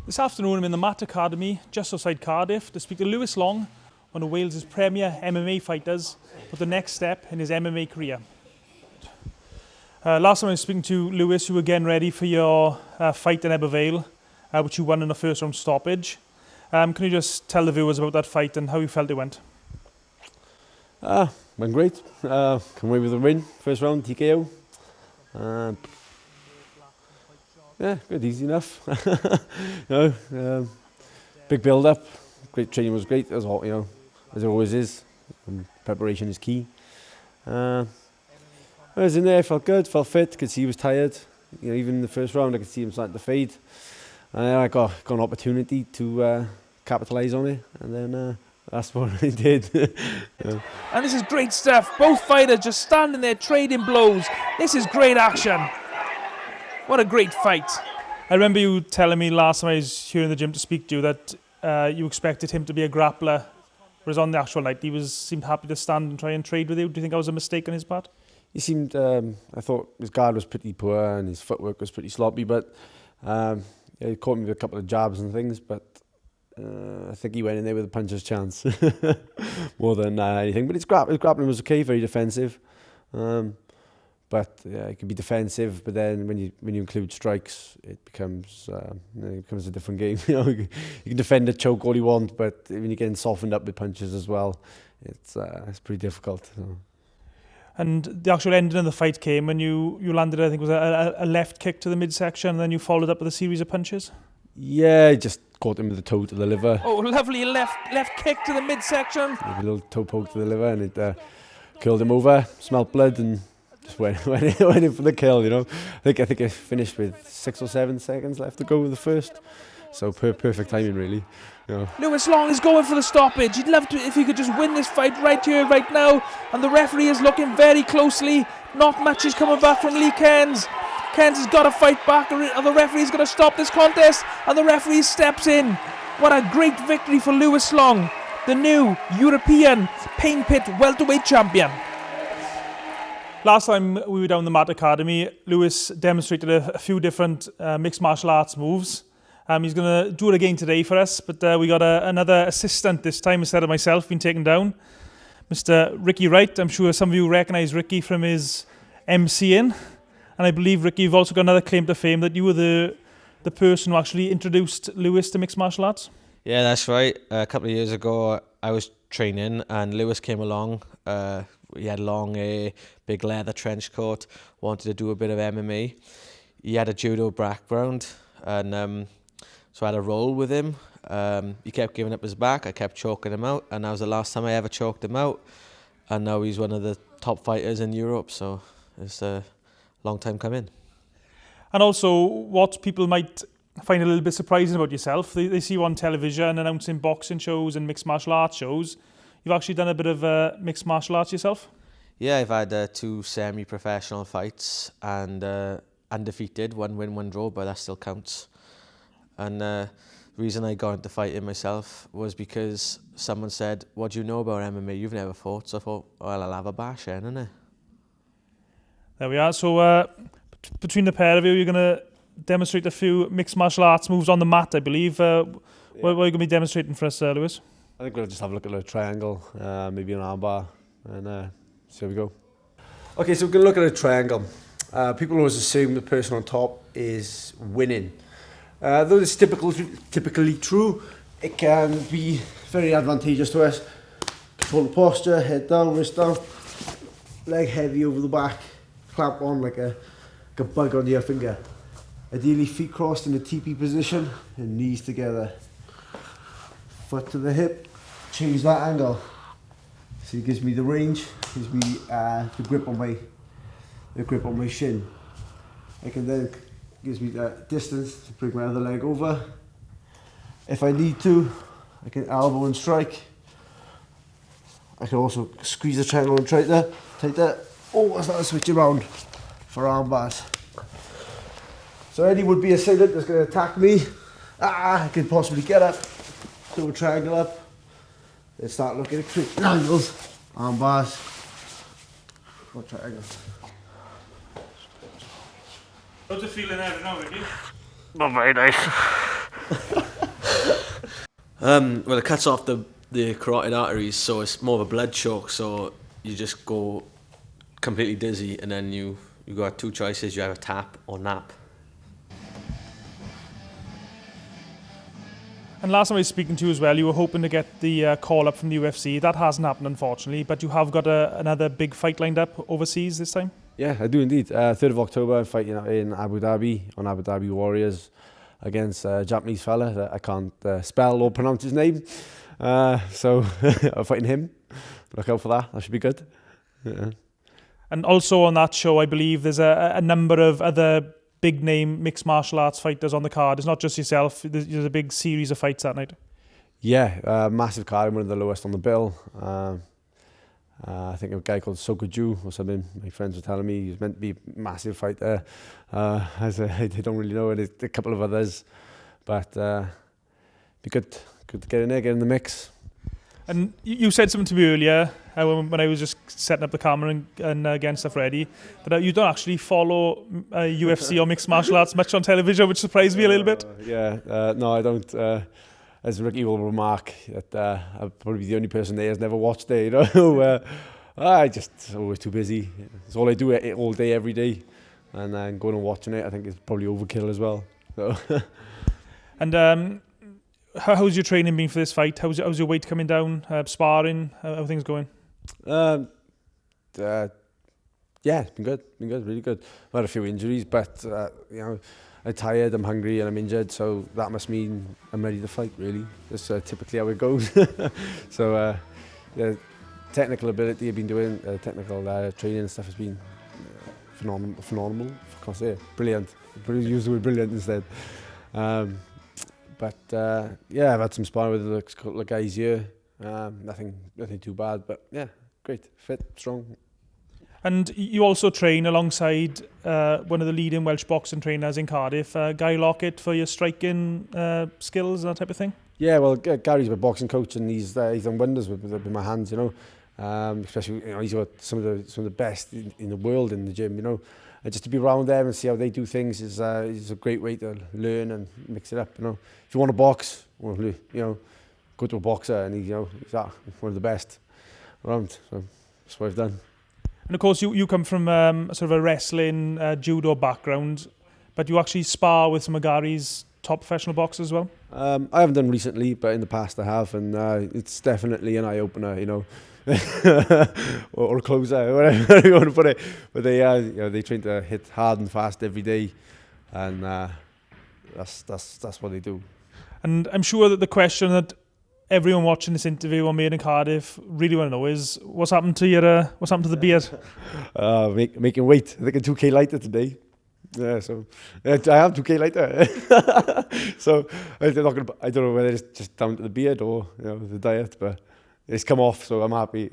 This afternoon I'm in the Matt Academy just outside Cardiff to speak to Lewis Long, one of Wales' premier MMA fighters, for the next step in his MMA career. Last time I was speaking to Lewis, you were getting ready for your fight in Ebervale, which you won in a first round stoppage. Can you just tell the viewers about that fight and how you felt it went? Went great. Come away with a win, first round, TKO. Yeah, good, easy enough. Big build up. Great training was great, as all, as it always is. Preparation is key. I was in there, felt good, felt fit. Could see he was tired. Even in the first round, I could see him starting to fade. I got an opportunity to capitalise on it, and then that's what I did. And this is great stuff. Both fighters just standing there trading blows. This is great action. What a great fight. I remember you telling me last time I was here in the gym to speak to you that you expected him to be a grappler, whereas on the actual night he seemed happy to stand and try and trade with you. Do you think that was a mistake on his part? He seemed, I thought his guard was pretty poor and his footwork was pretty sloppy, but he caught me with a couple of jabs and things, but I think he went in there with a puncher's chance more than anything. But his grappling was okay, very defensive. But yeah, it can be defensive, but then when you include strikes, it becomes a different game. You can defend a choke all you want, but when you're getting softened up with punches as well, it's pretty difficult. So. And the actual ending of the fight came when you landed, I think it was a left kick to the midsection, and then you followed up with a series of punches? Yeah, just caught him with the toe to the liver. Oh, lovely left kick to the midsection. A little toe poke to the liver, and it curled him over, smelled blood, and just went in for the kill, I think I finished with 6 or 7 seconds left to go with the first. So perfect timing, really. Lewis Long is going for the stoppage. He'd love to if he could just win this fight right here, right now. And the referee is looking very closely. Not much is coming back from Lee Cairns. Cairns has got to fight back, or the referee's going to stop this contest. And the referee steps in. What a great victory for Lewis Long, the new European Pain Pit welterweight champion. Last time we were down the Matt Academy, Lewis demonstrated a few different mixed martial arts moves. He's going to do it again today for us, but we got another assistant this time instead of myself being taken down. Mr. Ricky Wright. I'm sure some of you recognise Ricky from his MCing. And I believe, Ricky, you've also got another claim to fame that you were the person who actually introduced Lewis to mixed martial arts. Yeah, that's right. A couple of years ago, I was training and Lewis came along. He had long hair, big leather trench coat, wanted to do a bit of MMA. He had a judo background, and so I had a roll with him. He kept giving up his back, I kept choking him out, and that was the last time I ever choked him out. And now he's one of the top fighters in Europe, so it's a long time coming. And also, what people might find a little bit surprising about yourself, they see you on television announcing boxing shows and mixed martial arts shows. You've actually done a bit of mixed martial arts yourself? Yeah, I've had 2 semi-professional fights and undefeated, 1 win, 1 draw, but that still counts. And the reason I got into fighting myself was because someone said, "What do you know about MMA? You've never fought." So I thought, well, I'll have a bash then, innit? There we are. So between the pair of you, you're going to demonstrate a few mixed martial arts moves on the mat, I believe. What are you going to be demonstrating for us, Lewis? I think we'll just have a look at a triangle, maybe an armbar, and see how we go. Okay, so we're going to look at a triangle. People always assume the person on top is winning. Though it's typically true, it can be very advantageous to us. Control the posture, head down, wrist down, leg heavy over the back, clamp on like a bug on your finger. Ideally feet crossed in a TP position and knees together. Foot to the hip, change that angle. So it gives me the range, gives me the grip on my shin. I can then gives me that distance to bring my other leg over. If I need to, I can elbow and strike. I can also squeeze the triangle and take that. Oh, I start to switch around for arm bars. So any would-be assailant that's going to attack me, I can possibly get up, do a triangle up, then start looking at angles, arm bars, or triangles. How's it feeling there now, Ricky? Not very nice. Well, it cuts off the carotid arteries, so it's more of a blood choke. So you just go completely dizzy, and then you got two choices: you have a tap or nap. And last time I was speaking to you as well, you were hoping to get the call up from the UFC. That hasn't happened, unfortunately, but you have got another big fight lined up overseas this time? Yeah, I do indeed. 3rd of October, I'm fighting in Abu Dhabi on Abu Dhabi Warriors against a Japanese fella that I can't spell or pronounce his name. So I'm fighting him. Look out for that. That should be good. Yeah. And also on that show, I believe there's a number of other big name mixed martial arts fighters on the card. It's not just yourself. There's a big series of fights that night. Yeah, massive card, one of the lowest on the bill. I think a guy called Sokuju or something. My friends were telling me he was meant to be a massive fighter. I don't really know, and a couple of others, but be good to get in there, get in the mix. And you said something to me earlier when I was just setting up the camera and getting stuff ready, that you don't actually follow UFC or mixed martial arts much on television, which surprised me a little bit. No, I don't. As Ricky will remark, that I'm probably the only person there who's never watched it, you know. I just always too busy. It's all I do all day, every day. And then going and watching it, I think it's probably overkill as well. So. And how's your training been for this fight? How's your weight coming down? Sparring? How are things going? Yeah, it's been good, really good. I've had a few injuries, but you know, I'm tired, I'm hungry, and I'm injured, so that must mean I'm ready to fight, really. That's typically how it goes. So, yeah, technical ability I've been doing, technical training and stuff has been phenomenal. I can't say it. Brilliant. Use the word brilliant instead. But yeah, I've had some sparring with a couple of guys here. Nothing too bad, but yeah, great, fit, strong. And you also train alongside one of the leading Welsh boxing trainers in Cardiff, Guy Lockett, for your striking skills and that type of thing? Yeah, well, Gary's my boxing coach, and he's done wonders with my hands, you know. Especially, you know, he's got some of the best in the world in the gym, you know. And just to be around them and see how they do things is a great way to learn and mix it up, you know. If you want to box, well, you know, go to a boxer, and he's one of the best around. So that's what I've done. And of course, you come from sort of a wrestling, judo background, but you actually spar with some of Gary's top professional boxers as well? I haven't done recently, but in the past I have, and it's definitely an eye-opener, you know. or a closer, whatever you want to put it. But they you know, they train to hit hard and fast every day, and that's what they do. And I'm sure that the question that everyone watching this interview on Made in Cardiff really want to know is, what's happened to the beard? Making weight. I think I'm 2k lighter today. Yeah, so I am 2k lighter. So I don't know whether it's just down to the beard or, you know, the diet, but it's come off, so I'm happy.